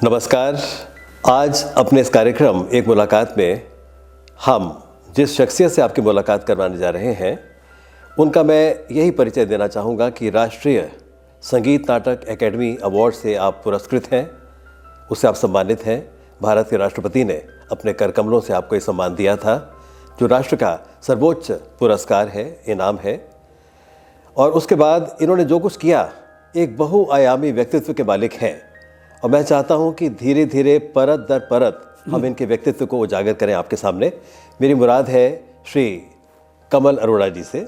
नमस्कार। आज अपने इस कार्यक्रम एक मुलाकात में हम जिस शख्सियत से आपकी मुलाकात करवाने जा रहे हैं उनका मैं यही परिचय देना चाहूँगा कि राष्ट्रीय संगीत नाटक अकेडमी अवार्ड से आप पुरस्कृत हैं, उससे आप सम्मानित हैं। भारत के राष्ट्रपति ने अपने कर कमलों से आपको ये सम्मान दिया था, जो राष्ट्र का सर्वोच्च पुरस्कार है, इनाम है। और उसके बाद इन्होंने जो कुछ किया, एक बहुआयामी व्यक्तित्व के मालिक हैं। और मैं चाहता हूं कि धीरे धीरे परत दर परत हम इनके व्यक्तित्व को उजागर करें आपके सामने। मेरी मुराद है श्री कमल अरोड़ा जी से,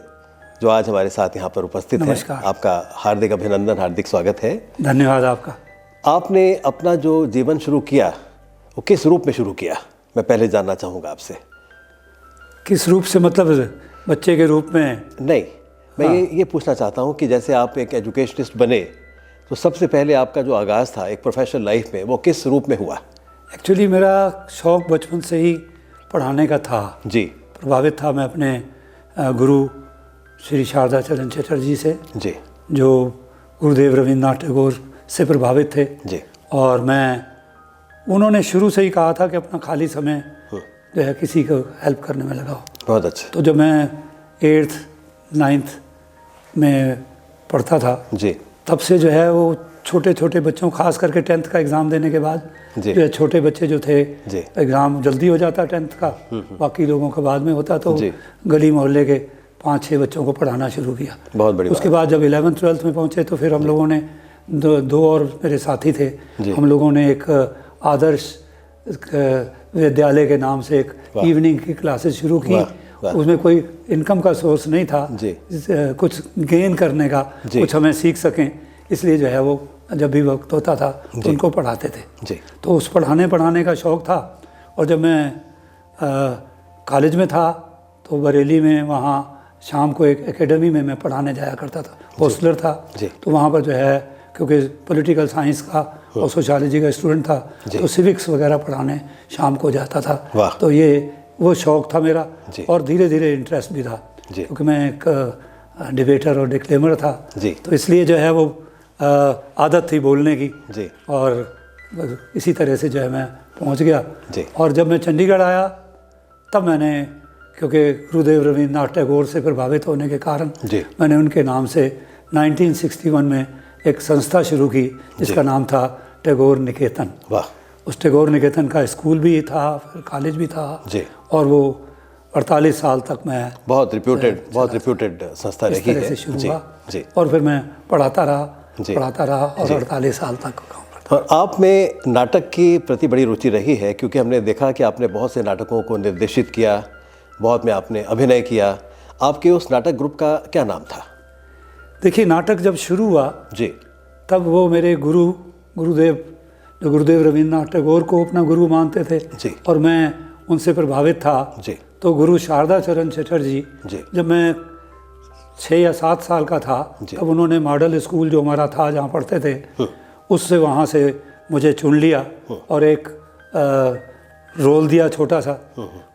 जो आज हमारे साथ यहाँ पर उपस्थित हैं। आपका हार्दिक अभिनंदन, हार्दिक स्वागत है। धन्यवाद आपका। आपने अपना जो जीवन शुरू किया वो किस रूप में शुरू किया, मैं पहले जानना चाहूँगा आपसे। किस रूप से मतलब बच्चे के रूप में? नहीं, मैं ये पूछना चाहता हूँ कि जैसे आप एक एजुकेशनिस्ट बने तो सबसे पहले आपका जो आगाज़ था एक प्रोफेशनल लाइफ में, वो किस रूप में हुआ? एक्चुअली मेरा शौक़ बचपन से ही पढ़ाने का था जी। प्रभावित था मैं अपने गुरु श्री शारदा चरण चटर्जी से जी, जो गुरुदेव रवींद्रनाथ टैगोर से प्रभावित थे जी। और उन्होंने शुरू से ही कहा था कि अपना खाली समय जो है किसी को हेल्प करने में लगाओ। बहुत अच्छा। तो जब मैं 8th 9th में पढ़ता था जी, तब से जो है वो छोटे छोटे बच्चों, खास करके 10th का एग्ज़ाम देने के बाद जो है छोटे बच्चे जो थे, एग्ज़ाम जल्दी हो जाता 10th का, बाकी लोगों का बाद में होता, तो गली मोहल्ले के 5-6 बच्चों को पढ़ाना शुरू किया। बहुत बढ़िया। उसके बाद जब 11th 12th में पहुँचे तो फिर हम लोगों ने दो और मेरे साथी थे, हम लोगों ने एक आदर्श विद्यालय के नाम से एक इवनिंग की क्लासेस शुरू की। उसमें कोई इनकम का सोर्स नहीं था, कुछ गेन करने का, कुछ हमें सीख सकें, इसलिए जो है वो जब भी वक्त होता था तो उनको पढ़ाते थे। तो उस पढ़ाने का शौक़ था। और जब मैं कॉलेज में था तो बरेली में, वहाँ शाम को एक एकेडमी में मैं पढ़ाने जाया करता था, हॉस्टलर था। तो वहाँ पर जो है, क्योंकि पॉलिटिकल साइंस का और सोशियोलॉजी का स्टूडेंट था, तो सिविक्स वगैरह पढ़ाने शाम को जाता था। तो ये वो शौक़ था मेरा, और धीरे धीरे इंटरेस्ट भी था, क्योंकि मैं एक डिबेटर और डिक्लेमर था, तो इसलिए जो है वो आदत थी बोलने की, और इसी तरह से जो है मैं पहुंच गया। और जब मैं चंडीगढ़ आया तब मैंने, क्योंकि गुरुदेव रवींद्रनाथ टैगोर से प्रभावित होने के कारण मैंने उनके नाम से 1961 में एक संस्था शुरू की जिसका नाम था टैगोर निकेतन। उस टैगोर निकेतन का स्कूल भी था, फिर कॉलेज भी था, और वो 48 साल तक मैं बहुत रिप्यूटेड संस्था रही है। से शुरू हुआ, और फिर मैं पढ़ाता रहा और 48 साल तक काम। और आप में नाटक की प्रति बड़ी रुचि रही है, क्योंकि हमने देखा कि आपने बहुत से नाटकों को निर्देशित किया, बहुत में आपने अभिनय किया। आपके उस नाटक ग्रुप का क्या नाम था? देखिए, नाटक जब शुरू हुआ तब वो मेरे गुरुदेव रवींद्रनाथ टैगोर को अपना गुरु मानते थे, और मैं उनसे प्रभावित था। तो गुरु शारदा चरण चटर्जी, जब मैं 6 या 7 साल का था तब उन्होंने मॉडल स्कूल जो हमारा था, जहाँ पढ़ते थे, उससे वहाँ से मुझे चुन लिया और एक रोल दिया छोटा सा।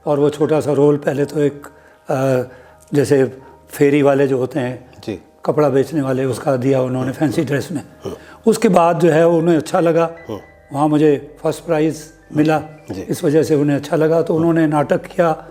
और वो छोटा सा रोल पहले तो एक जैसे फेरी वाले जो होते हैं, कपड़ा बेचने वाले, उसका दिया उन्होंने फैंसी ड्रेस में। उसके बाद जो है उन्हें अच्छा लगा, वहाँ मुझे फर्स्ट प्राइज़ मिला, इस वजह से उन्हें अच्छा लगा। तो उन्होंने नाटक किया,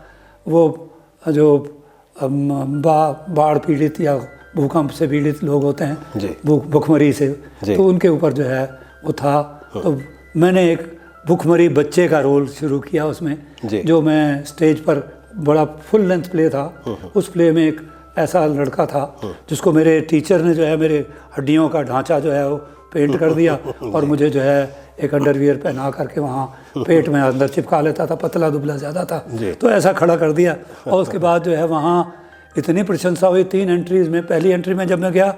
वो जो बाढ़ पीड़ित या भूकंप से पीड़ित लोग होते हैं, भुखमरी से, तो उनके ऊपर जो है वो था। तो मैंने एक भुखमरी बच्चे का रोल शुरू किया उसमें, जो मैं स्टेज पर, बड़ा फुल लेंथ प्ले था। उस प्ले में एक ऐसा लड़का था जिसको मेरे टीचर ने जो है मेरे हड्डियों का ढांचा जो है वो पेंट कर दिया, और मुझे जो है एक अंडरवियर पहना करके वहाँ पेट में अंदर चिपका लेता था, पतला दुबला ज़्यादा था, तो ऐसा खड़ा कर दिया। और उसके बाद जो है वहाँ इतनी प्रशंसा हुई 3 एंट्रीज़ में। पहली एंट्री में जब मैं गया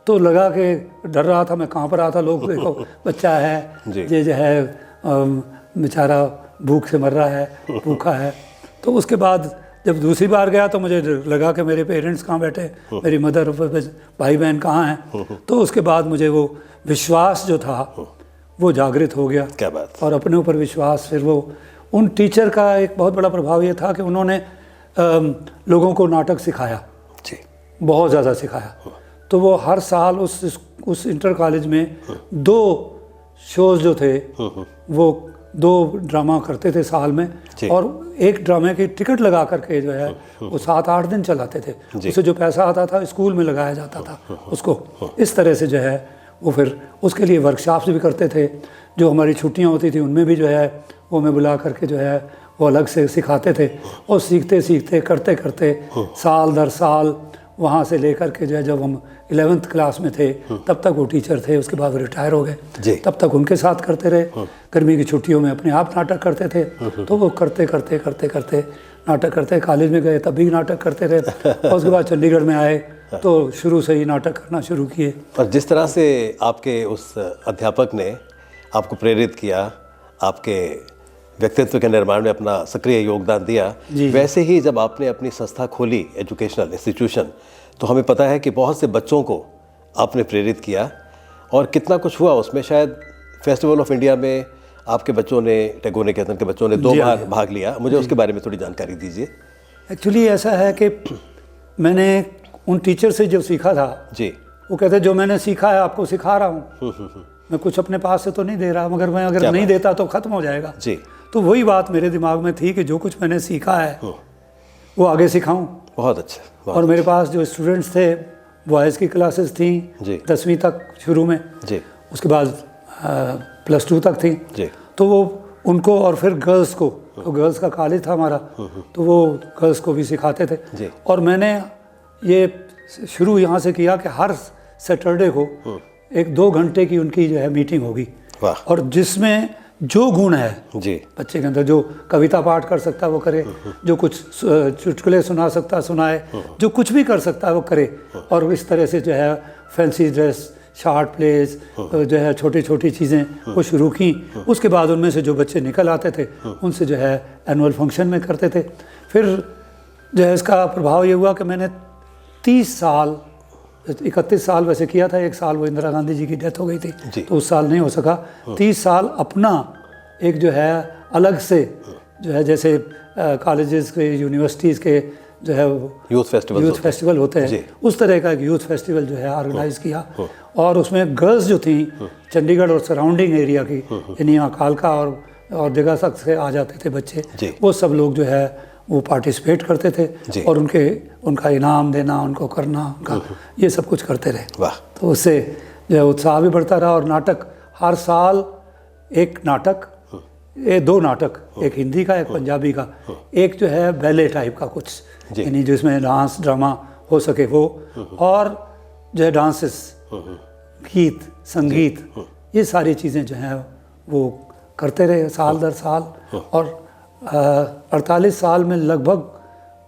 तो लगा कि डर रहा था मैं, कहाँ पर रहा था, लोग देखो बच्चा है ये जो है बेचारा भूख से मर रहा है, भूखा है। तो उसके बाद जब दूसरी बार गया तो मुझे लगा कि मेरे पेरेंट्स कहाँ बैठे, मेरी मदर भाई बहन कहाँ हैं। तो उसके बाद मुझे वो विश्वास जो था वो जागृत हो गया। क्या बात। और अपने ऊपर विश्वास, फिर वो उन टीचर का एक बहुत बड़ा प्रभाव ये था कि उन्होंने लोगों को नाटक सिखाया, बहुत ज़्यादा सिखाया। तो वो हर साल उस इंटर कॉलेज में 2 शोज़ जो थे वो 2 ड्रामा करते थे साल में, और एक ड्रामे की टिकट लगा करके जो है वो 7-8 दिन चलाते थे। उससे जो पैसा आता था स्कूल में लगाया जाता था उसको। इस तरह से जो है वो फिर उसके लिए वर्कशॉप्स भी करते थे। जो हमारी छुट्टियां होती थी उनमें भी जो है वो हमें बुला करके जो है वो अलग से सिखाते थे। और सीखते सीखते करते करते साल दर साल वहाँ से लेकर के जो है जब हम 11th क्लास में थे तब तक वो टीचर थे। उसके बाद वो रिटायर हो गए। तब तक उनके साथ करते रहे। गर्मी की छुट्टियों में अपने आप नाटक करते थे। तो वो करते करते करते करते नाटक करते, कॉलेज में गए तब भी नाटक करते रहे। और उसके बाद चंडीगढ़ में आए तो शुरू से ही नाटक करना शुरू किए। और जिस तरह से आपके उस अध्यापक ने आपको प्रेरित किया, आपके व्यक्तित्व के निर्माण में अपना सक्रिय योगदान दिया, वैसे ही जब आपने अपनी संस्था खोली, एजुकेशनल इंस्टीट्यूशन, तो हमें पता है कि बहुत से बच्चों को आपने प्रेरित किया और कितना कुछ हुआ उसमें। शायद फेस्टिवल ऑफ इंडिया में आपके बच्चों ने, टैगोर निकेतन के बच्चों ने 2 बार भाग लिया। मुझे उसके बारे में थोड़ी जानकारी दीजिए। एक्चुअली ऐसा है कि मैंने उन टीचर से जो सीखा था जी, वो कहते जो मैंने सीखा है आपको सिखा रहा हूँ। मैं कुछ अपने पास से तो नहीं दे रहा, मगर मैं अगर नहीं देता तो ख़त्म हो जाएगा। जी। तो वही बात मेरे दिमाग में थी कि जो कुछ मैंने सीखा है वो आगे सिखाऊं। बहुत अच्छा। और मेरे पास जो स्टूडेंट्स थे, बॉयज़ की क्लासेस थी 10वीं तक शुरू में जी। उसके बाद +2 तक थी जी। तो वो उनको, और फिर गर्ल्स को, तो गर्ल्स का कॉलेज था हमारा, तो वो गर्ल्स को भी सिखाते थे जी। और मैंने ये शुरू यहाँ से किया कि हर सैटरडे को 1-2 घंटे की उनकी जो है मीटिंग होगी, और जिसमें जो गुण है जी बच्चे के अंदर, जो कविता पाठ कर सकता है वो करे, जो कुछ चुटकुले सुना सकता है सुनाए, जो कुछ भी कर सकता है वो करे। और इस तरह से जो है फैंसी ड्रेस, शार्ट प्लेस, जो है छोटी छोटी चीज़ें वो शुरू की। उसके बाद उनमें से जो बच्चे निकल आते थे उनसे जो है एनुअल फंक्शन में करते थे। फिर जो है इसका प्रभाव ये हुआ कि मैंने 30 साल, 31 साल वैसे किया था, 1 साल वो इंदिरा गांधी जी की डेथ हो गई थी तो उस साल नहीं हो सका। 30 साल अपना एक जो है अलग से जो है, जैसे कॉलेजेस के, यूनिवर्सिटीज़ के जो है यूथ फेस्टिवल होते हैं, उस तरह का एक यूथ फेस्टिवल जो है ऑर्गेनाइज किया। और उसमें गर्ल्स जो थी चंडीगढ़ और सराउंडिंग एरिया की, यानी यहाँ कालका और जगह तक से आ जाते थे बच्चे, वो सब लोग जो है वो पार्टिसिपेट करते थे और उनका इनाम देना, उनको करना, उनका ये सब कुछ करते रहे। वाह। तो उससे जो है उत्साह भी बढ़ता रहा। और नाटक हर साल एक नाटक, 2 नाटक, एक हिंदी का, एक पंजाबी का, एक जो है बैले टाइप का कुछ, यानी जिसमें डांस ड्रामा हो सके वो, और जो है डांसेस, गीत संगीत, ये सारी चीज़ें जो हैं वो करते रहे साल दर साल। और 48 साल में लगभग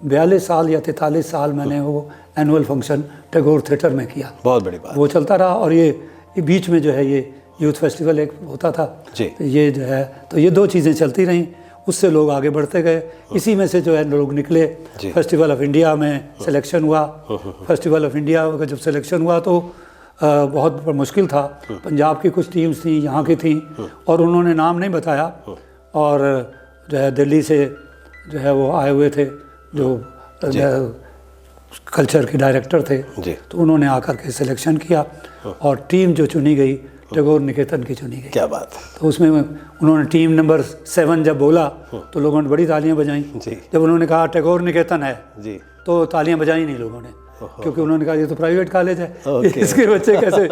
42 साल या 43 साल मैंने वो एनुअल फंक्शन टैगोर थिएटर में किया। बहुत बड़ी बात। वो चलता रहा। और ये बीच में जो है ये यूथ फेस्टिवल एक होता था जी। तो ये जो है, तो ये 2 चीज़ें चलती रहीं, उससे लोग आगे बढ़ते गए। इसी में से जो है लोग निकले। फेस्टिवल ऑफ इंडिया में सिलेक्शन हुआ। फेस्टिवल ऑफ इंडिया का जब सिलेक्शन हुआ तो बहुत मुश्किल था। पंजाब की कुछ टीम्स थी, यहाँ की थी, और उन्होंने नाम नहीं बताया। और जो है दिल्ली से जो है वो आए हुए थे जो कल्चर के डायरेक्टर थे, तो उन्होंने आकर के सिलेक्शन किया और टीम जो चुनी गई टैगोर निकेतन की चुनी गई। क्या बात। तो उसमें उन्होंने टीम नंबर 7 जब बोला तो लोगों ने बड़ी तालियां बजाई। जब उन्होंने कहा टैगोर निकेतन है जी, तो तालियां बजाई नहीं लोगों ने, क्योंकि उन्होंने कहा ये तो प्राइवेट कॉलेज है, इसके बच्चे कैसे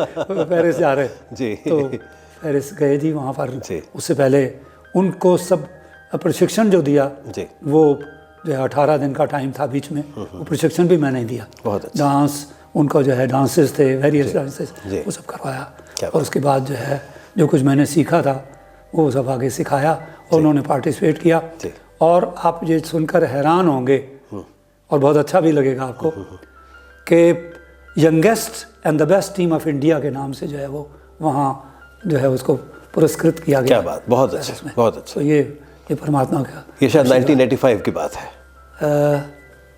पेरिस जा रहे जी। तो पेरिस गए जी। वहाँ पर उससे पहले उनको सब प्रशिक्षण जो दिया जी, वो जो है 18 दिन का टाइम था बीच में, वो प्रशिक्षण भी मैंने दिया। बहुत अच्छा। डांस, उनको जो है डांसेस थे, वेरियस डांसेस, वो सब करवाया। और उसके बाद जो है जो कुछ मैंने सीखा था वो सब आगे सिखाया और उन्होंने पार्टिसिपेट किया। और आप ये सुनकर हैरान होंगे और बहुत अच्छा भी लगेगा आपको कि youngest and the best team of India के नाम से जो है वो वहाँ जो है उसको पुरस्कृत किया गया। क्या बात। बहुत अच्छा, बहुत अच्छा। तो ये परमात्मा का, ये शायद 1985 की बात है।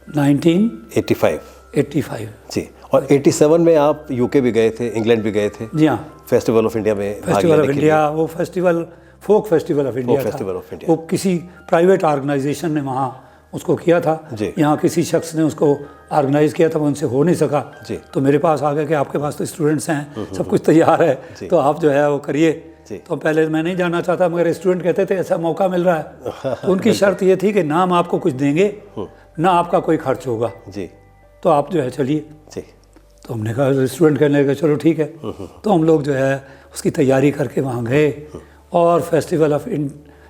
1985 जी। और 87 में आप यूके भी गए थे, इंग्लैंड भी गए थे जी। हाँ, फेस्टिवल ऑफ इंडिया में। फेस्टिवल ऑफ इंडिया, वो festival folk festival of India था। वो किसी प्राइवेट ऑर्गेनाइजेशन ने वहाँ उसको किया था। यहाँ किसी शख्स ने उसको ऑर्गेनाइज किया था, वो उनसे हो नहीं सका तो मेरे पास आ गया कि आपके पास तो स्टूडेंट्स हैं, सब कुछ तैयार है, तो आप जो है वो करिए। जी। तो पहले मैं नहीं जाना चाहता, मगर स्टूडेंट कहते थे ऐसा मौका मिल रहा है। तो उनकी शर्त ये थी कि ना हम आपको कुछ देंगे, ना आपका कोई खर्च होगा, जी तो आप जो है चलिए। जी तो हमने कहा, स्टूडेंट कहने लगे चलो ठीक है। तो हम लोग जो है उसकी तैयारी करके वहाँ गए, और फेस्टिवल ऑफ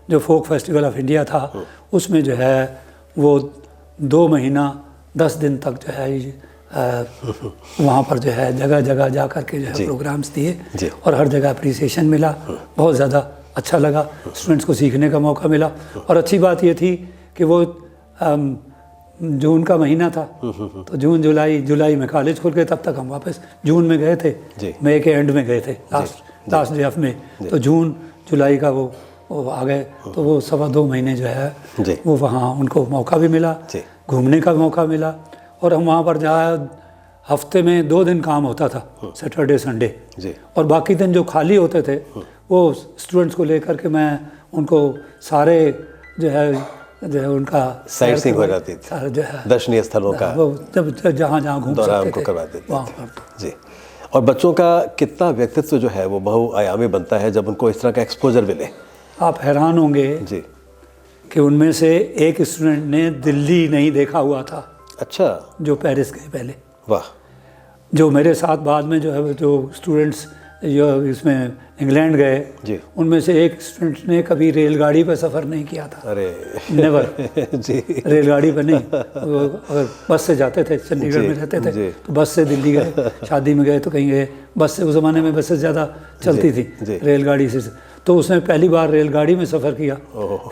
जो फोक फेस्टिवल ऑफ इंडिया था उसमें जो है वो 2 महीना 10 दिन तक जो है वहाँ पर जो है जगह जगह जा कर के जो है प्रोग्राम्स दिए, और हर जगह अप्रिसिएशन मिला। बहुत ज़्यादा अच्छा लगा, स्टूडेंट्स को सीखने का मौका मिला। और अच्छी बात ये थी कि वो जून का महीना था, तो जून जुलाई में कॉलेज खुल गए। तब तक हम वापस जून में गए थे, मई के एंड में गए थे, लास्ट डे ऑफ मई। तो जून जुलाई का वो आ गए। तो वो 2.25 महीने जो है वो वहाँ उनको मौका भी मिला, घूमने का मौका मिला। और हम वहाँ पर जहाँ हफ्ते में 2 दिन काम होता था, सैटरडे संडे, और बाकी दिन जो खाली होते थे वो स्टूडेंट्स को लेकर के मैं उनको सारे जो है उनका साइट सीइंग हो जाती थी, जो है दर्शनीय स्थलों का जब जहाँ घूम सकते थे करवा देते वहाँ थे। पर। जी। और बच्चों का कितना व्यक्तित्व जो है वो बहुआयामी बनता है जब उनको इस तरह का एक्सपोजर मिले। आप हैरान होंगे जी कि उनमें से एक स्टूडेंट ने दिल्ली नहीं देखा हुआ था। अच्छा। जो पेरिस गए पहले। वाह। जो मेरे साथ बाद में जो है जो स्टूडेंट्स जो इसमें इंग्लैंड गए, उनमें से एक स्टूडेंट ने कभी रेलगाड़ी पर सफ़र नहीं किया था। अरे नेवर। जी। रेलगाड़ी पर नहीं, वो अगर बस से जाते थे, चंडीगढ़ में रहते थे तो बस से दिल्ली गए, शादी में गए तो कहीं गए, बस से उस ज़माने में बसें ज़्यादा चलती थी, रेलगाड़ी से। तो उसने पहली बार रेलगाड़ी में सफ़र किया,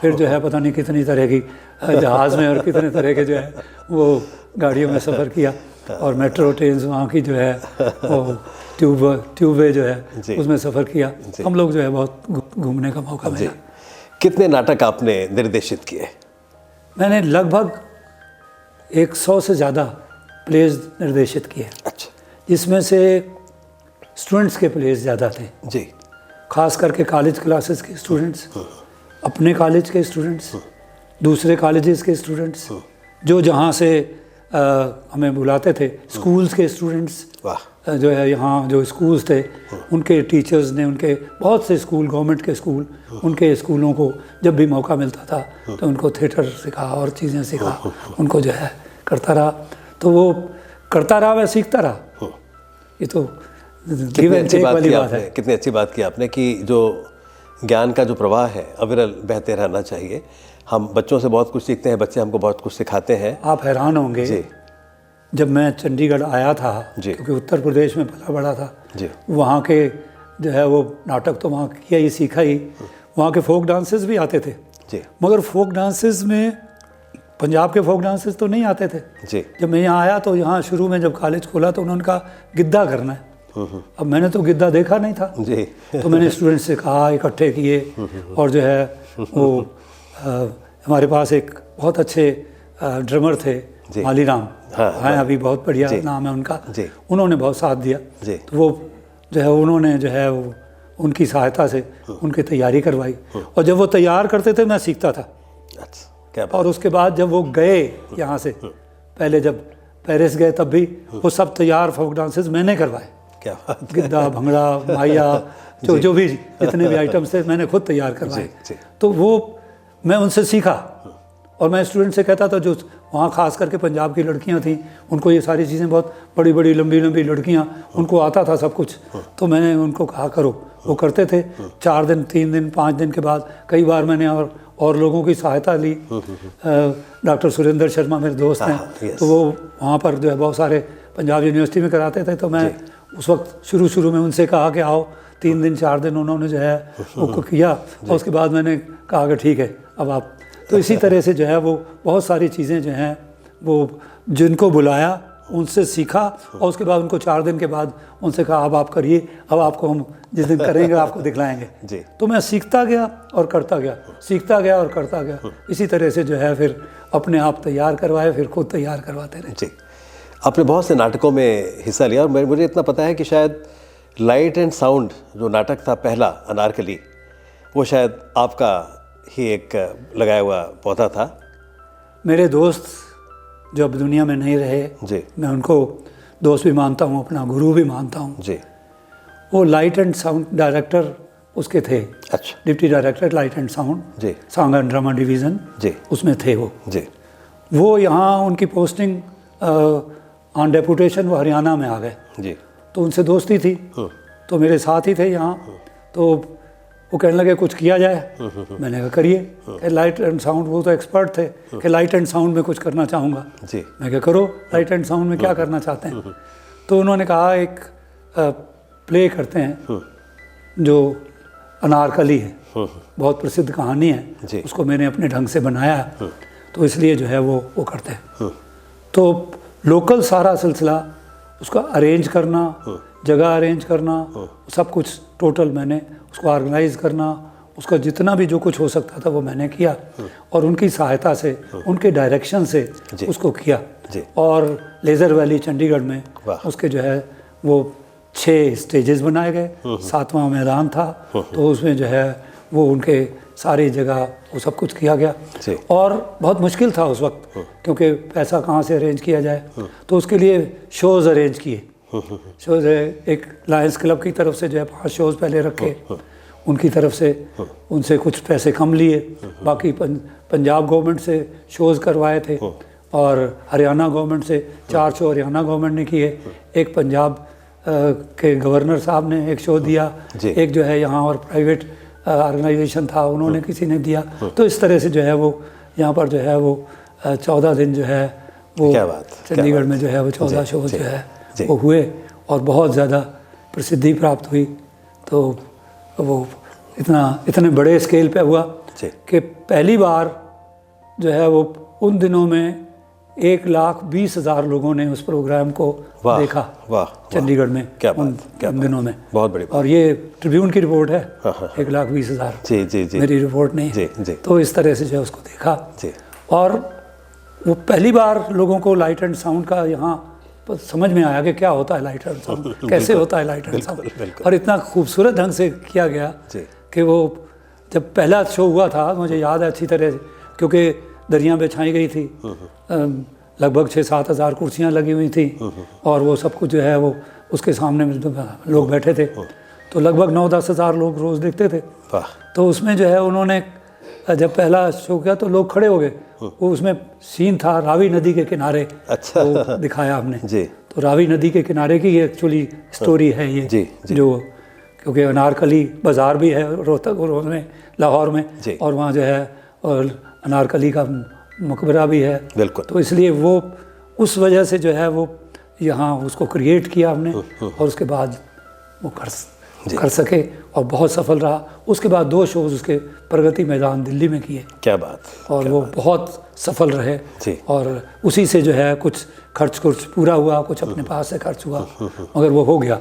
फिर जो है पता नहीं कितनी तरह की जहाज़ में और कितने तरह के जो है वो गाड़ियों में सफ़र किया, और मेट्रो ट्रेन वहाँ की जो है वो ट्यूबवे जो है उसमें सफ़र किया। हम लोग जो है बहुत घूमने का मौका मिला। कितने नाटक आपने निर्देशित किए? मैंने लगभग 100 से ज़्यादा प्लेज निर्देशित किए। अच्छा। जिसमें से स्टूडेंट्स के प्लेज ज़्यादा थे जी। खास करके कॉलेज क्लासेस के स्टूडेंट्स, अपने कॉलेज के स्टूडेंट्स, दूसरे कॉलेजेस के स्टूडेंट्स, जो जहाँ से हमें बुलाते थे, स्कूल्स के स्टूडेंट्स, जो है यहाँ जो स्कूल्स थे उनके टीचर्स ने, उनके बहुत से स्कूल, गवर्नमेंट के स्कूल, उनके स्कूलों को जब भी मौका मिलता था तो उनको थिएटर सिखा और चीज़ें सिखा, उनको जो है करता रहा। तो वो करता रहा, वह सीखता रहा। ये तो कितनी अच्छी बात की आपने, कितनी अच्छी बात की आपने कि जो ज्ञान का जो प्रवाह है अविरल बहते रहना चाहिए। हम बच्चों से बहुत कुछ सीखते हैं, बच्चे हमको बहुत कुछ सिखाते हैं। आप हैरान होंगे जी। जब मैं चंडीगढ़ आया था, क्योंकि उत्तर प्रदेश में पला बड़ा था, वहाँ के जो है वो नाटक तो वहाँ किया ही, सीखा ही। वहाँ के फोक डांसेस भी आते थे जी। मगर फोक डांसेस में पंजाब के फोक डांसेस तो नहीं आते थे जी। जब मैं यहाँ आया तो यहाँ शुरू में जब कॉलेज खोला तो उन्होंने कहा गिद्दा करना है। अब मैंने तो गिद्दा देखा नहीं था जी। तो मैंने स्टूडेंट्स से कहा, इकट्ठे किए, और जो है वो हमारे पास एक बहुत अच्छे ड्रमर थे, मालीराम, हैं अभी, बहुत बढ़िया नाम है उनका। उन्होंने बहुत साथ दिया। तो वो जो है उन्होंने जो है वो उनकी सहायता से उनकी तैयारी करवाई, और जब वो तैयार करते थे मैं सीखता था। क्या और उसके बाद जब वो गए यहाँ से, पहले जब पेरिस गए तब भी वो सब तैयार फोक डांसेस मैंने करवाए। क्या बात। गिद्दा, भंगड़ा, माइया, जो भी जितने भी आइटम्स थे मैंने खुद तैयार करवाए। तो वो मैं उनसे सीखा, और मैं स्टूडेंट से कहता था, जो वहाँ खास करके पंजाब की लड़कियाँ थीं, उनको ये सारी चीज़ें, बहुत बड़ी बड़ी लंबी लंबी लड़कियाँ, उनको आता था सब कुछ। तो मैंने उनको कहा करो, वो करते थे। 4 दिन, 3 दिन, 5 दिन के बाद कई बार मैंने और लोगों की सहायता ली। डॉक्टर सुरेंद्र शर्मा मेरे दोस्त हैं, तो वो वहाँ पर जो है बहुत सारे पंजाब यूनिवर्सिटी में कराते थे। तो मैं उस वक्त शुरू में उनसे कहा कि आओ, 3 दिन 4 दिन उन्होंने जो है वो किया, और उसके बाद मैंने कहा कि ठीक है अब आप। तो इसी तरह से जो है वो बहुत सारी चीज़ें जो हैं वो जिनको बुलाया उनसे सीखा, और उसके बाद उनको 4 दिन के बाद उनसे कहा अब आप करिए, अब आपको हम जिस दिन करेंगे आपको दिखलाएंगे। तो मैं सीखता गया और करता गया, सीखता गया और करता गया। इसी तरह से जो है फिर अपने आप तैयार करवाए, फिर खुद तैयार करवाते रहे। जी। आपने बहुत से नाटकों में हिस्सा लिया, और मुझे इतना पता है कि शायद लाइट एंड साउंड जो नाटक था पहला, अनारकली, वो शायद आपका ही एक लगाया हुआ पौधा था। मेरे दोस्त जो अब दुनिया में नहीं रहे जी, मैं उनको दोस्त भी मानता हूँ, अपना गुरु भी मानता हूँ जी, वो लाइट एंड साउंड डायरेक्टर उसके थे, अच्छा deputy director light and sound जी सॉन्ग एंड ड्रामा डिवीज़न, जी उसमें थे वो। जी यहाँ उनकी पोस्टिंग ऑन डेपुटेशन वो हरियाणा में आ गए, जी तो उनसे दोस्ती थी, तो मेरे साथ ही थे यहाँ। तो वो कहने लगे कुछ किया जाए। मैंने कहा करिए। लाइट एंड साउंड, वो तो एक्सपर्ट थे कि लाइट एंड साउंड में कुछ करना चाहूँगा। जी मैं कहा करो, लाइट एंड साउंड में क्या करना चाहते हैं। तो उन्होंने कहा एक प्ले करते हैं जो अनारकली है, बहुत प्रसिद्ध कहानी जी। है, उसको मैंने अपने ढंग से बनाया है, तो इसलिए जो है वो करते हैं। तो लोकल सारा सिलसिला, उसका अरेंज करना, जगह अरेंज करना, सब कुछ टोटल मैंने उसको ऑर्गेनाइज करना, उसका जितना भी जो कुछ हो सकता था वो मैंने किया, और उनकी सहायता से, उनके डायरेक्शन से उसको किया। और लेज़र वैली चंडीगढ़ में उसके जो है वो 6 स्टेजेस बनाए गए, 7वां मैदान था, तो उसमें जो है वो उनके सारी जगह वो सब कुछ किया गया। और बहुत मुश्किल था उस वक्त, क्योंकि पैसा कहाँ से अरेंज किया जाए, तो उसके लिए शोज़ अरेंज किए। शोज़ है, एक लायंस क्लब की तरफ से जो है 5 शोज़ पहले रखे, उनकी तरफ से उनसे कुछ पैसे कम लिए, बाकी पंजाब गवर्नमेंट से शोज़ करवाए थे, और हरियाणा गवर्नमेंट से 4 शो हरियाणा गवर्नमेंट ने किए, एक पंजाब के गवर्नर साहब ने एक शो दिया, एक जो है यहाँ और प्राइवेट ऑर्गेनाइजेशन था उन्होंने किसी ने दिया। तो इस तरह से जो है वो यहाँ पर जो है वो 14 दिन जो है वो चंडीगढ़ में जो है वो 14 शो जो है वो हुए, और बहुत ज़्यादा प्रसिद्धि प्राप्त हुई। तो वो इतने बड़े स्केल पे हुआ कि पहली बार जो है वो उन दिनों में 1,20,000 लोगों ने उस प्रोग्राम को देखा चंडीगढ़ में। क्या उन दिनों में बहुत बड़ी बात। और ये ट्रिब्यून की रिपोर्ट है, 1,20,000, जी जी जी, मेरी रिपोर्ट नहीं जी जी। तो इस तरह से जो है उसको देखा जी। और वो पहली बार लोगों को लाइट एंड साउंड का यहाँ समझ में आया कि क्या होता है लाइट एंड साउंड, कैसे होता है लाइट एंड साउंड, और इतना खूबसूरत ढंग से किया गया कि वो जब पहला शो हुआ था मुझे याद है अच्छी तरह से, क्योंकि दरियाँ बिछाई गई थी, लगभग 6-7 हज़ार कुर्सियाँ लगी हुई थी, और वो सब कुछ जो है वो उसके सामने लोग बैठे थे, तो लगभग 9-10 हज़ार लोग रोज़ देखते थे। तो उसमें जो है उन्होंने जब पहला शो किया तो लोग खड़े हो गए, वो उसमें सीन था रावी नदी के किनारे, अच्छा, वो दिखाया हमने जी। तो रावी नदी के किनारे की ये एक्चुअली स्टोरी है ये जी, जी। जो, क्योंकि अनारकली बाज़ार भी है रोहतक में, लाहौर में, और वहाँ जो है और अनारकली का मकबरा भी है, बिल्कुल। तो इसलिए वो उस वजह से जो है वो यहाँ उसको क्रिएट किया हमने, और उसके बाद वो कर सके और बहुत सफल रहा। उसके बाद 2 शोज़ उसके प्रगति मैदान दिल्ली में किए। क्या बात। और वो बहुत सफल रहे, और उसी से जो है कुछ खर्च पूरा हुआ, कुछ अपने पास से खर्च हुआ, मगर वो हो गया।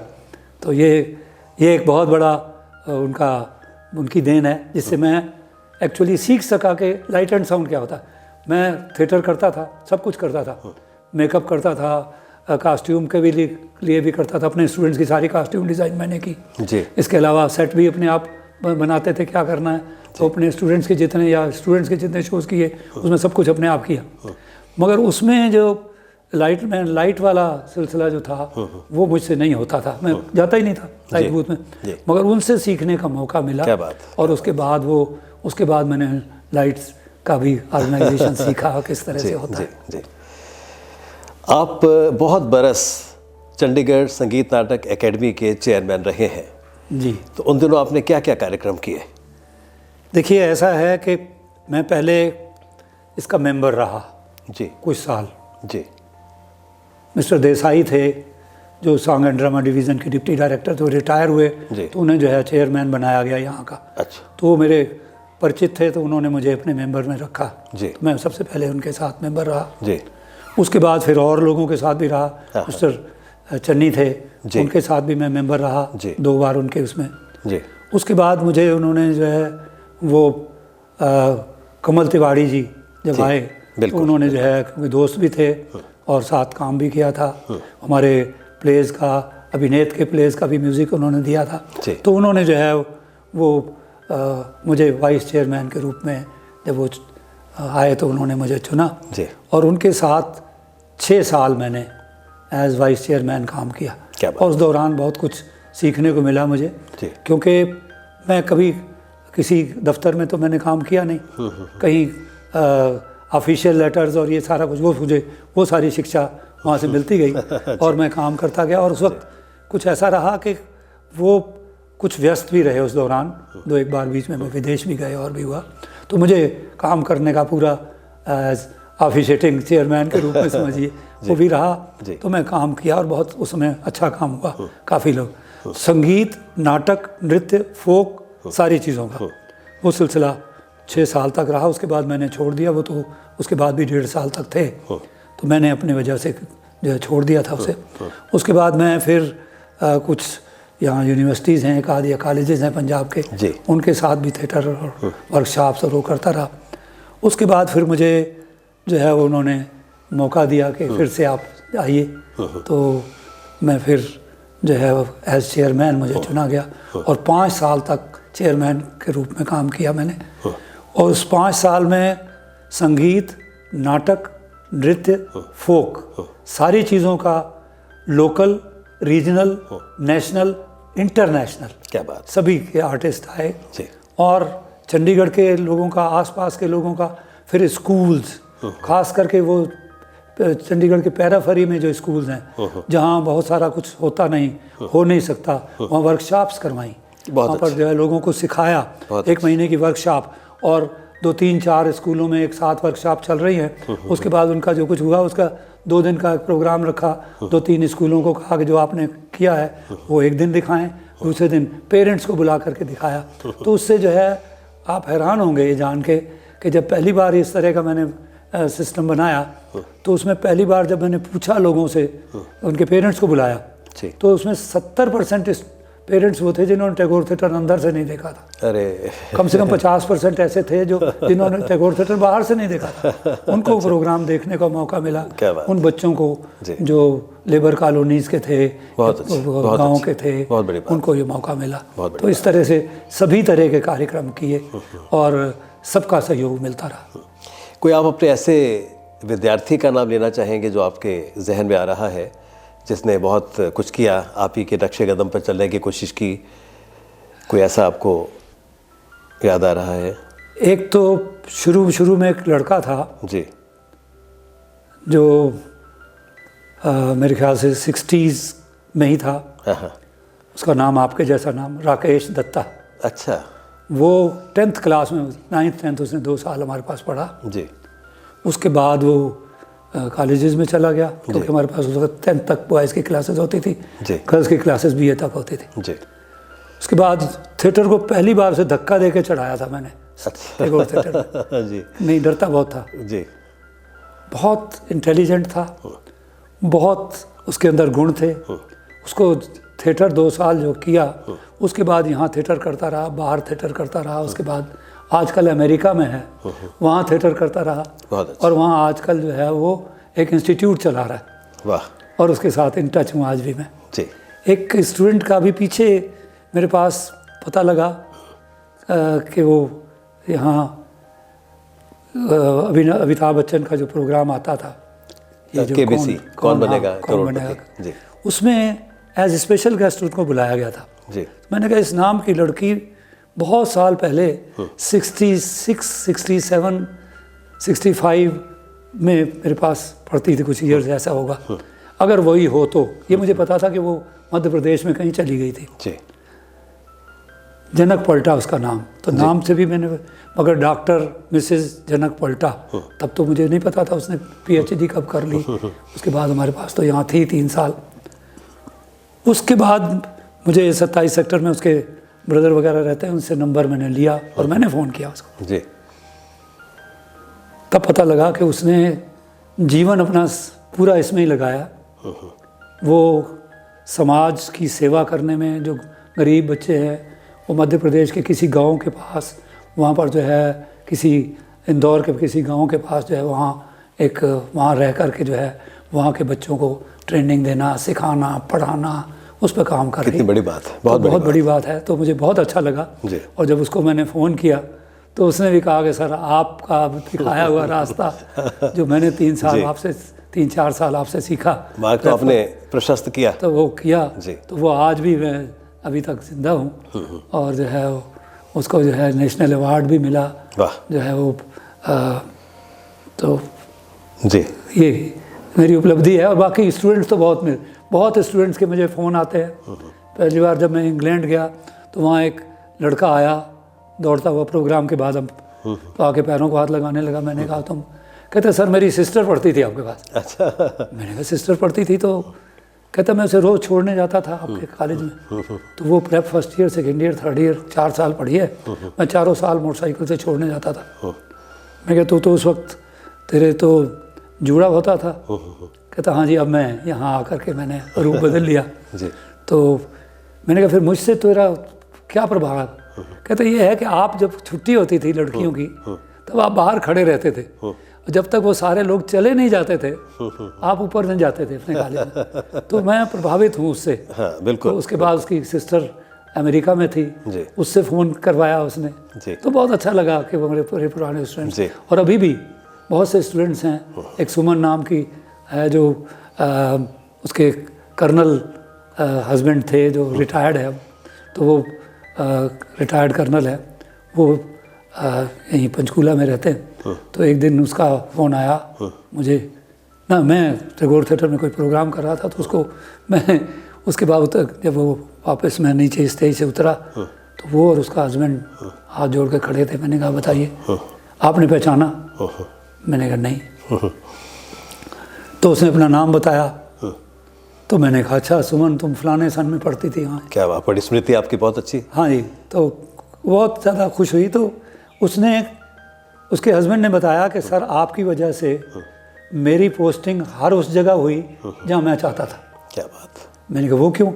तो ये एक बहुत बड़ा उनकी देन है, जिससे मैं एक्चुअली सीख सका कि लाइट एंड साउंड क्या होता है। मैं थिएटर करता था, सब कुछ करता था, मेकअप करता था, कास्ट्यूम के भी लिए भी करता था, अपने स्टूडेंट्स की सारी कास्ट्यूम डिज़ाइन मैंने की जी। इसके अलावा सेट भी अपने आप बनाते थे, क्या करना है, तो अपने स्टूडेंट्स के जितने शोज़ किए उसमें सब कुछ अपने आप किया। मगर उसमें जो लाइट वाला सिलसिला जो था वो मुझसे नहीं होता था, मैं जाता ही नहीं था लाइट बूथ में, मगर उनसे सीखने का मौका मिला। और उसके बाद मैंने लाइट्स का भी ऑर्गेनाइजेशन सीखा किस तरह से होता है। आप बहुत बरस चंडीगढ़ संगीत नाटक एकेडमी के चेयरमैन रहे हैं जी, तो उन दिनों आपने क्या क्या कार्यक्रम किए? देखिए, ऐसा है कि मैं पहले इसका मेंबर रहा जी कुछ साल जी। मिस्टर देसाई थे जो सॉन्ग एंड ड्रामा डिवीज़न के डिप्टी डायरेक्टर, तो रिटायर हुए, तो उन्हें जो है चेयरमैन बनाया गया यहाँ का। अच्छा। तो वो मेरे परिचित थे, तो उन्होंने मुझे अपने मेंबर में रखा जी। तो मैं सबसे पहले उनके साथ मेंबर रहा जी। उसके बाद फिर और लोगों के साथ भी रहा, मिस्टर चन्नी थे उनके साथ भी मैं मेंबर रहा 2 बार उनके उसमें जी। उसके बाद मुझे उन्होंने जो है वो कमल तिवारी जी जब आए तो उन्होंने जो है, क्योंकि दोस्त भी थे और साथ काम भी किया था, हमारे प्लेस का, अभिनेत के प्लेस का भी म्यूज़िक उन्होंने दिया था, तो उन्होंने जो है वो मुझे वाइस चेयरमैन के रूप में जब वो आए तो उन्होंने मुझे चुना और उनके साथ 6 साल मैंने एज वाइस चेयरमैन काम किया। और उस दौरान बहुत कुछ सीखने को मिला मुझे, क्योंकि मैं कभी किसी दफ्तर में तो मैंने काम किया नहीं, कहीं ऑफिशियल लेटर्स और ये सारा कुछ वो सारी शिक्षा वहाँ से मिलती गई और मैं काम करता गया। और उस वक्त कुछ ऐसा रहा कि वो कुछ व्यस्त भी रहे उस दौरान, 2-1 बार बीच में मैं विदेश भी गए और भी हुआ, तो मुझे काम करने का पूरा ऑफिशिएटिंग चेयरमैन के रूप में समझिए वो भी रहा। तो मैं काम किया और बहुत उस समय अच्छा काम हुआ। काफ़ी लोग संगीत, नाटक, नृत्य, फोक सारी चीज़ों का वो सिलसिला 6 साल तक रहा। उसके बाद मैंने छोड़ दिया वो, तो उसके बाद भी 1.5 साल तक थे, तो मैंने अपनी वजह से जो है छोड़ दिया था उसे। उसके बाद मैं फिर कुछ यहाँ यूनिवर्सिटीज़ हैं, एक आध या कॉलेजेस हैं पंजाब के, उनके साथ भी थिएटर और वर्कशॉप्स और वो करता रहा। उसके बाद फिर मुझे जो है वो उन्होंने मौका दिया कि फिर से आप आइए, तो मैं फिर जो है एज चेयरमैन मुझे चुना गया और 5 साल तक चेयरमैन के रूप में काम किया मैंने। और उस 5 साल में संगीत, नाटक, नृत्य, फोक सारी चीज़ों का लोकल, रीजनल, नेशनल, इंटरनेशनल, क्या बात, सभी के आर्टिस्ट आए। और चंडीगढ़ के लोगों का, आसपास के लोगों का, फिर स्कूल्स, खास करके वो चंडीगढ़ के पैराफरी में जो स्कूल्स हैं जहाँ बहुत सारा कुछ होता नहीं, हो नहीं सकता, वहाँ वर्कशॉप्स करवाई। वहाँ पर जो है लोगों को सिखाया, 1 महीने की वर्कशॉप, और 2-3-4 स्कूलों में एक साथ वर्कशॉप चल रही है। उसके बाद उनका जो कुछ हुआ उसका 2 दिन का प्रोग्राम रखा। 2-3 स्कूलों को कहा कि जो आपने किया है वो 1 दिन दिखाएं, दूसरे दिन पेरेंट्स को बुला करके दिखाया। तो उससे जो है आप हैरान होंगे ये जान के कि जब पहली बार इस तरह का मैंने सिस्टम बनाया, तो उसमें पहली बार जब मैंने पूछा लोगों से, उनके पेरेंट्स को बुलाया, तो उसमें 70% पेरेंट्स वो थे जिन्होंने टैगोर थिएटर अंदर से नहीं देखा था। अरे कम से कम 50% ऐसे थे जिन्होंने टैगोर थिएटर बाहर से नहीं देखा था। उनको प्रोग्राम देखने का मौका मिला। उन बच्चों को जो लेबर कॉलोनीज के थे, गाँव के थे, उनको ये मौका मिला। तो इस तरह से सभी तरह के कार्यक्रम किए और सबका सहयोग मिलता रहा। कोई आप अपने ऐसे विद्यार्थी का नाम लेना चाहेंगे जो आपके जहन में आ रहा है, जिसने बहुत कुछ किया, आप ही के नक्शे कदम पर चलने की कोशिश की? कोई ऐसा आपको याद आ रहा है? एक तो शुरू में एक लड़का था जी, जो मेरे ख्याल से 60s में ही था। उसका नाम आपके जैसा नाम, राकेश दत्ता। अच्छा। वो 10th क्लास में, 9th 10th उसने 2 साल हमारे पास पढ़ा जी। उसके बाद वो कॉलेजेस में चला गया, क्योंकि हमारे पास उस वक्त 10th तक बॉयज़ की क्लासेस होती थी, गर्ल्स की क्लासेस BA तक होती थी। जी। उसके बाद थिएटर को पहली बार से धक्का दे के चढ़ाया था मैंने। टैगोर थिएटर जी। नहीं, डरता बहुत था जी। बहुत इंटेलिजेंट था, बहुत उसके अंदर गुण थे। उसको थिएटर 2 साल जो किया, उसके बाद यहाँ थिएटर करता रहा, बाहर थिएटर करता रहा। उसके बाद आजकल अमेरिका में है, वहाँ थिएटर करता रहा। और वहाँ आजकल जो है वो एक इंस्टीट्यूट चला रहा है। वाह। और उसके साथ इन टच हूँ आज भी मैं। जी। एक स्टूडेंट का भी पीछे मेरे पास पता लगा कि वो यहाँ अमिताभ बच्चन का जो प्रोग्राम आता था, ये जो KBC कौन बनेगा करोड़पति, जी, उसमें एज स्पेशल गेस्ट उनको बुलाया गया था। जी। मैंने कहा इस नाम की लड़की बहुत साल पहले 66, 67, 65 में मेरे पास पढ़ती थी, कुछ ईयर्स ऐसा होगा। अगर वही हो तो, ये मुझे पता था कि वो मध्य प्रदेश में कहीं चली गई थी। जी। जनक पलटा उसका नाम, तो नाम से भी मैंने, मगर डॉक्टर मिसेस जनक पलटा, तब तो मुझे नहीं पता था उसने PhD कब कर ली। उसके बाद हमारे पास तो यहाँ थी 3 साल। उसके बाद मुझे 27 सेक्टर में उसके ब्रदर वगैरह रहते हैं, उनसे नंबर मैंने लिया और मैंने फ़ोन किया उसको। जी। तब पता लगा कि उसने जीवन अपना पूरा इसमें ही लगाया। वो समाज की सेवा करने में, जो गरीब बच्चे हैं, वो मध्य प्रदेश के किसी गांव के पास, वहाँ पर जो है किसी इंदौर के किसी गांव के पास जो है वहाँ रह कर के जो है वहाँ के बच्चों को ट्रेनिंग देना, सिखाना, पढ़ाना, उस पर काम कर रही है। कितनी बड़ी बात है, बहुत बड़ी बात है। तो मुझे बहुत अच्छा लगा। और जब उसको मैंने फ़ोन किया तो उसने भी कहा कि सर आपका दिखाया हुआ रास्ता जो मैंने 3-4 साल आपसे सीखा, मार्ग तो आपने प्रशस्त किया, तो वो किया। तो वो आज भी मैं अभी तक जिंदा हूँ। और जो है उसको जो है नेशनल अवार्ड भी मिला, वाह जो है वो तो जी। ये मेरी उपलब्धि है। और बाकी स्टूडेंट्स तो बहुत स्टूडेंट्स के मुझे फ़ोन आते हैं। पहली बार जब मैं इंग्लैंड गया तो वहाँ एक लड़का आया दौड़ता हुआ प्रोग्राम के बाद, हम तो आके पैरों को हाथ लगाने लगा। मैंने कहा तुम? कहते सर मेरी सिस्टर पढ़ती थी आपके पास। अच्छा। मैंने कहा सिस्टर पढ़ती थी? तो कहता मैं उसे रोज़ छोड़ने जाता था आपके कॉलेज में। तो वो prep first year, second year, third year 4 साल पढ़ी है। मैं 4 साल मोटरसाइकिल से छोड़ने जाता था। मैं कहता तो उस वक्त तेरे तो जुड़ा होता था। कहता हाँ जी, अब मैं यहाँ आकर के मैंने रूप बदल लिया। तो मैंने कहा फिर मुझसे तेरा क्या प्रभाव? कहता ये है कि आप जब छुट्टी होती थी लड़कियों की तब आप बाहर खड़े रहते थे, और जब तक वो सारे लोग चले नहीं जाते थे आप ऊपर नहीं जाते थे अपने कॉलेज में। तो मैं प्रभावित हूँ उससे। हाँ, बिल्कुल। तो उसके बाद उसकी सिस्टर अमेरिका में थी, उससे फ़ोन करवाया उसने। तो बहुत अच्छा लगा कि वो मेरे पूरे पुराने स्टूडेंट्स, और अभी भी बहुत से स्टूडेंट्स हैं। एक सुमन नाम की है जो उसके कर्नल हस्बैंड थे जो रिटायर्ड है, तो वो रिटायर्ड कर्नल है, वो यहीं पंचकूला में रहते हैं। तो एक दिन उसका फ़ोन आया मुझे ना, मैं टैगोर थिएटर में कोई प्रोग्राम कर रहा था, तो उसको मैं उसके बाद जब वो वापस मैं नीचे स्टेज से उतरा तो वो और उसका हस्बैंड हाथ जोड़ के खड़े थे। मैंने कहा बताइए आपने पहचाना? मैंने कहा नहीं। तो उसने अपना नाम बताया। तो मैंने कहा अच्छा सुमन तुम फलाने सन में पढ़ती थी? हाँ। क्या बात, बड़ी स्मृति आपकी बहुत अच्छी। हाँ जी। तो बहुत ज़्यादा खुश हुई। तो उसके हस्बैंड ने बताया कि सर आपकी वजह से मेरी पोस्टिंग हर उस जगह हुई जहाँ मैं चाहता था। क्या बात। मैंने कहा वो क्यों?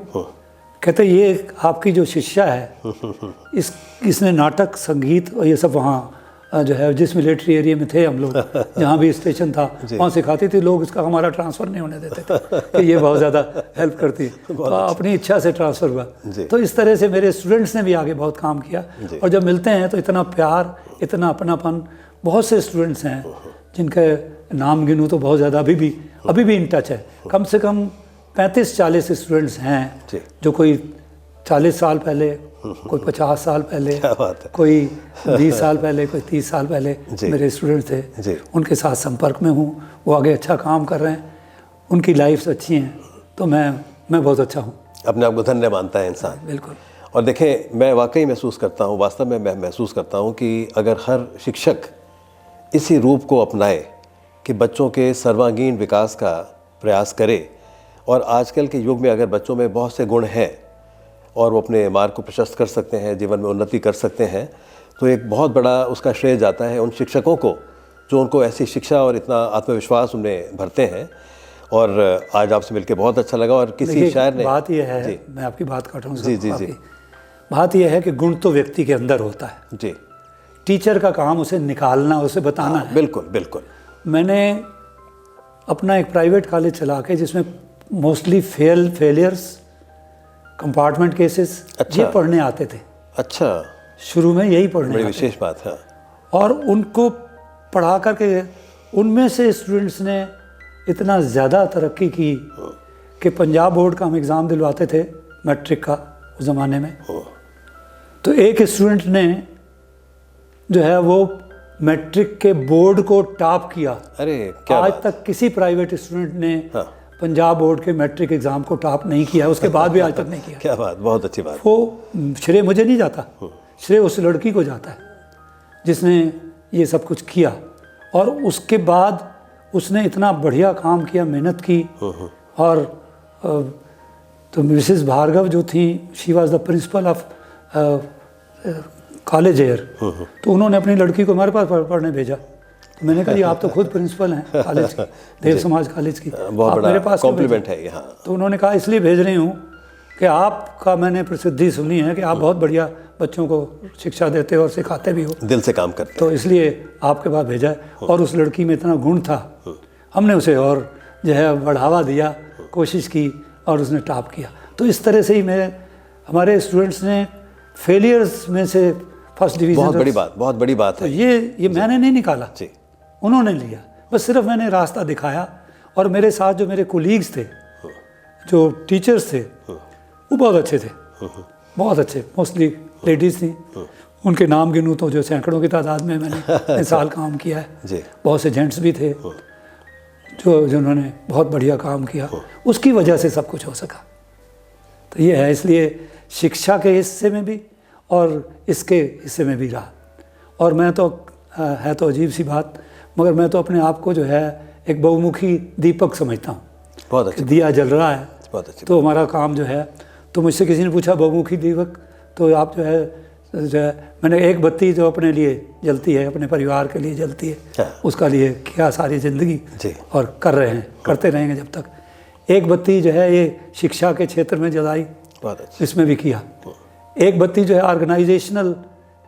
कहते ये आपकी जो शिष्या है इसने नाटक, संगीत और ये सब वहाँ जो है जिस मिलिट्री एरिया में थे हम लोग, जहाँ भी स्टेशन था वहाँ सिखाती थी। लोग इसका हमारा ट्रांसफ़र नहीं होने देते थे कि ये बहुत ज़्यादा हेल्प करती। तो अपनी इच्छा से ट्रांसफ़र हुआ। तो इस तरह से मेरे स्टूडेंट्स ने भी आगे बहुत काम किया, और जब मिलते हैं तो इतना प्यार, इतना अपनापन। बहुत से स्टूडेंट्स हैं जिनके नाम गिनूँ तो बहुत ज़्यादा अभी भी इन टच है। कम से कम 35-40 स्टूडेंट्स हैं जो कोई 40 साल पहले, कोई 50 साल पहले, कोई 20 साल पहले, कोई 30 साल पहले मेरे स्टूडेंट्स थे। उनके साथ संपर्क में हूँ, वो आगे अच्छा काम कर रहे हैं, उनकी लाइफ्स अच्छी हैं, तो मैं बहुत अच्छा हूँ। अपने आप को धन्य मानता है इंसान। बिल्कुल। और देखें, मैं वाकई महसूस करता हूँ, वास्तव में मैं महसूस करता हूँ कि अगर हर शिक्षक इसी रूप को अपनाए कि बच्चों के सर्वांगीण विकास का प्रयास करे, और आजकल के युग में अगर बच्चों में बहुत से गुण हैं और वो अपने मार्ग को प्रशस्त कर सकते हैं, जीवन में उन्नति कर सकते हैं, तो एक बहुत बड़ा उसका श्रेय जाता है उन शिक्षकों को जो उनको ऐसी शिक्षा और इतना आत्मविश्वास उन्हें भरते हैं। और आज आपसे मिलकर बहुत अच्छा लगा। और किसी शायर ने, बात यह है, मैं आपकी बात काट रहा हूँ। जी, बात यह है कि गुण तो व्यक्ति के अंदर होता है जी। टीचर का काम उसे निकालना, उसे बताना है। बिल्कुल बिल्कुल। मैंने अपना एक प्राइवेट कॉलेज चला के जिसमें मोस्टली फेलियर्स, कंपार्टमेंट केसेस ये पढ़ने आते थे। अच्छा। शुरू में यही पढ़ने बड़ी विशेष बात है। और उनको पढ़ा करके उनमें से स्टूडेंट्स ने इतना ज़्यादा तरक्की की कि पंजाब बोर्ड का हम एग्ज़ाम दिलवाते थे मैट्रिक का उस ज़माने में। तो एक स्टूडेंट ने जो है वो मैट्रिक के बोर्ड को टॉप किया। अरे क्या आज तक किसी प्राइवेट स्टूडेंट ने पंजाब बोर्ड के मैट्रिक एग्ज़ाम को टॉप नहीं किया, उसके बाद भी आज तक नहीं किया। क्या बात, बहुत अच्छी बात। वो श्रेय मुझे नहीं जाता, श्रेय उस लड़की को जाता है जिसने ये सब कुछ किया। और उसके बाद उसने इतना बढ़िया काम किया, मेहनत की। और तो मिसेस भार्गव जो थी, she was the principle of college air, तो उन्होंने अपनी लड़की को हमारे पास पढ़ने भेजा। तो मैंने कहा जी आप तो खुद प्रिंसिपल हैं कॉलेज की, देव समाज कॉलेज की, आप मेरे पास कॉम्प्लीमेंट है यहाँ। तो उन्होंने कहा इसलिए भेज रही हूँ कि आपका मैंने प्रसिद्धि सुनी है कि आप बहुत बढ़िया बच्चों को शिक्षा देते हो और सिखाते भी हो, दिल से काम करते, तो इसलिए आपके पास भेजा है। और उस लड़की में इतना गुण था, हमने उसे और जो है बढ़ावा दिया, कोशिश की, और उसने टॉप किया। तो इस तरह से ही हमारे स्टूडेंट्स ने फेलियर्स में से फर्स्ट डिवीज़न, बहुत बड़ी बात है। तो ये मैंने नहीं निकाला जी, उन्होंने लिया, बस सिर्फ मैंने रास्ता दिखाया। और मेरे साथ जो मेरे कोलीग्स थे, जो टीचर्स थे, वो बहुत अच्छे थे। बहुत अच्छे, मोस्टली लेडीज़ थी। उनके नाम गिनूँ तो जो सैकड़ों की तादाद में मैंने इस साल काम किया है। जी। बहुत से जेंट्स भी थे जिन्होंने बहुत बढ़िया काम किया, उसकी वजह से सब कुछ हो सका। तो ये है, इसलिए शिक्षा के हिस्से में भी और इसके हिस्से में भी रहा। और मैं तो है तो अजीब सी बात, मगर मैं तो अपने आप को जो है एक बहुमुखी दीपक समझता हूँ। बहुत अच्छा, दिया जल रहा है, बहुत अच्छी तो हमारा काम जो है, तो मुझसे किसी ने पूछा बहुमुखी दीपक, तो आप जो है मैंने एक बत्ती जो अपने लिए जलती है, अपने परिवार के लिए जलती है, हाँ। उसका लिए किया सारी ज़िंदगी जी। और कर रहे हैं, करते रहेंगे जब तक। एक बत्ती जो है ये शिक्षा के क्षेत्र में जलाई, बहुत अच्छा। इसमें भी किया। एक बत्ती जो है ऑर्गेनाइजेशनल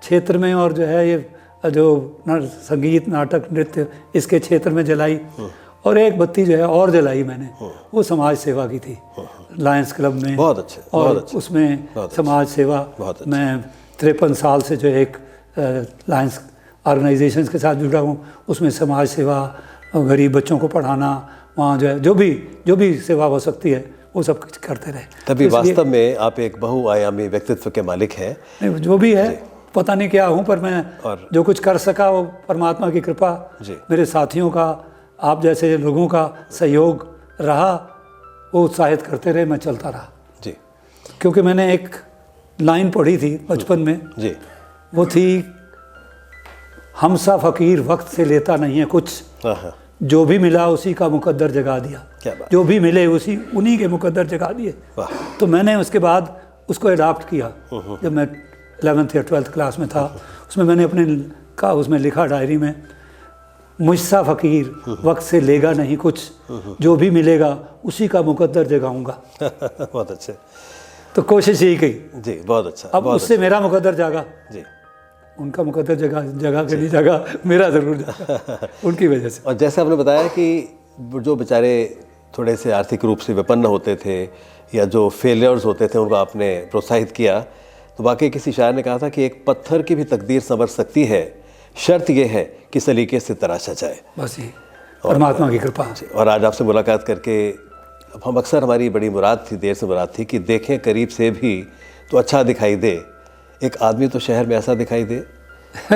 क्षेत्र में, और जो है ये जो संगीत, नाटक, नृत्य, इसके क्षेत्र में जलाई। और एक बत्ती जो है और जलाई मैंने, वो समाज सेवा की थी, लायंस क्लब में। बहुत अच्छे, और बहुत अच्छे, उसमें बहुत अच्छे, समाज सेवा, बहुत अच्छे। मैं 53 साल से जो एक लायंस ऑर्गेनाइजेशंस के साथ जुड़ा हूँ। उसमें समाज सेवा, गरीब बच्चों को पढ़ाना, वहाँ जो है जो भी सेवा हो सकती है वो सब कुछ करते रहे। तभी तो इसलिए- वास्तव में आप एक बहुआयामी व्यक्तित्व के मालिक हैं। नहीं, जो भी है पता नहीं क्या हूँ, पर मैं और- जो कुछ कर सका वो परमात्मा की कृपा, जी। मेरे साथियों का, आप जैसे लोगों का सहयोग रहा, वो उत्साहित करते रहे, मैं चलता रहा। जी। क्योंकि मैंने एक लाइन पढ़ी थी बचपन में, जी। वो थी, हमसा फ़कीर वक्त से लेता नहीं है कुछ, हाँ हाँ, जो भी मिला उसी का मुकद्दर जगा दिया। क्या बात। जो भी मिले उन्हीं के मुकद्दर जगा दिए। वाह। तो मैंने उसके बाद उसको अडॉप्ट किया। जब मैं 11th या 12th क्लास में था, उसमें मैंने उसमें लिखा डायरी में, मुझसा फ़कीर वक्त से लेगा नहीं कुछ, जो भी मिलेगा उसी का मुकद्दर जगाऊंगा। बहुत अच्छे। तो कोशिश यही की। जी, बहुत अच्छा। अब बहुत उससे मेरा मुकद्दर जागा, अच्छा। जी। उनका मुकद्दर जगा के नहीं जागा, मेरा ज़रूर जागा उनकी वजह से। और जैसे आपने बताया कि जो बेचारे थोड़े से आर्थिक रूप से विपन्न होते थे या जो फेलियर्स होते थे, उनको आपने प्रोत्साहित किया, तो वाकई किसी शायर ने कहा था कि एक पत्थर की भी तकदीर संवर सकती है, शर्त यह है कि सलीके से तराशा जाए। बस ये परमात्मा की कृपा। और आज आपसे मुलाकात करके हम अक्सर, हमारी बड़ी मुराद थी, देर से मुराद थी कि देखें करीब से भी तो अच्छा दिखाई दे, एक आदमी तो शहर में ऐसा दिखाई दे।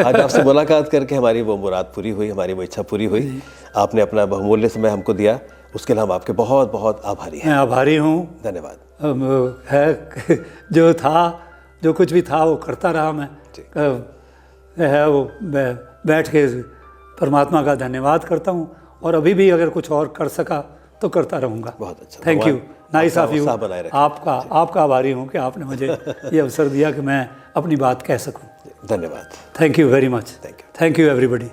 आज आपसे मुलाकात करके हमारी वो मुराद पूरी हुई, हमारी वो इच्छा पूरी हुई। आपने अपना बहुमूल्य समय हमको दिया, उसके लिए हम आपके बहुत बहुत आभारी हैं। मैं आभारी हूँ। धन्यवाद। है जो कुछ भी था वो करता रहा मैं। है वो बैठ के परमात्मा का धन्यवाद करता हूँ, और अभी भी अगर कुछ और कर सका तो करता रहूँगा। बहुत अच्छा। Thank you, nice of you. उत्साह बनाए रखें। आपका आभारी हूँ कि आपने मुझे ये अवसर दिया कि मैं अपनी बात कह सकूँ। धन्यवाद। Thank you very much. Thank you. Thank you everybody.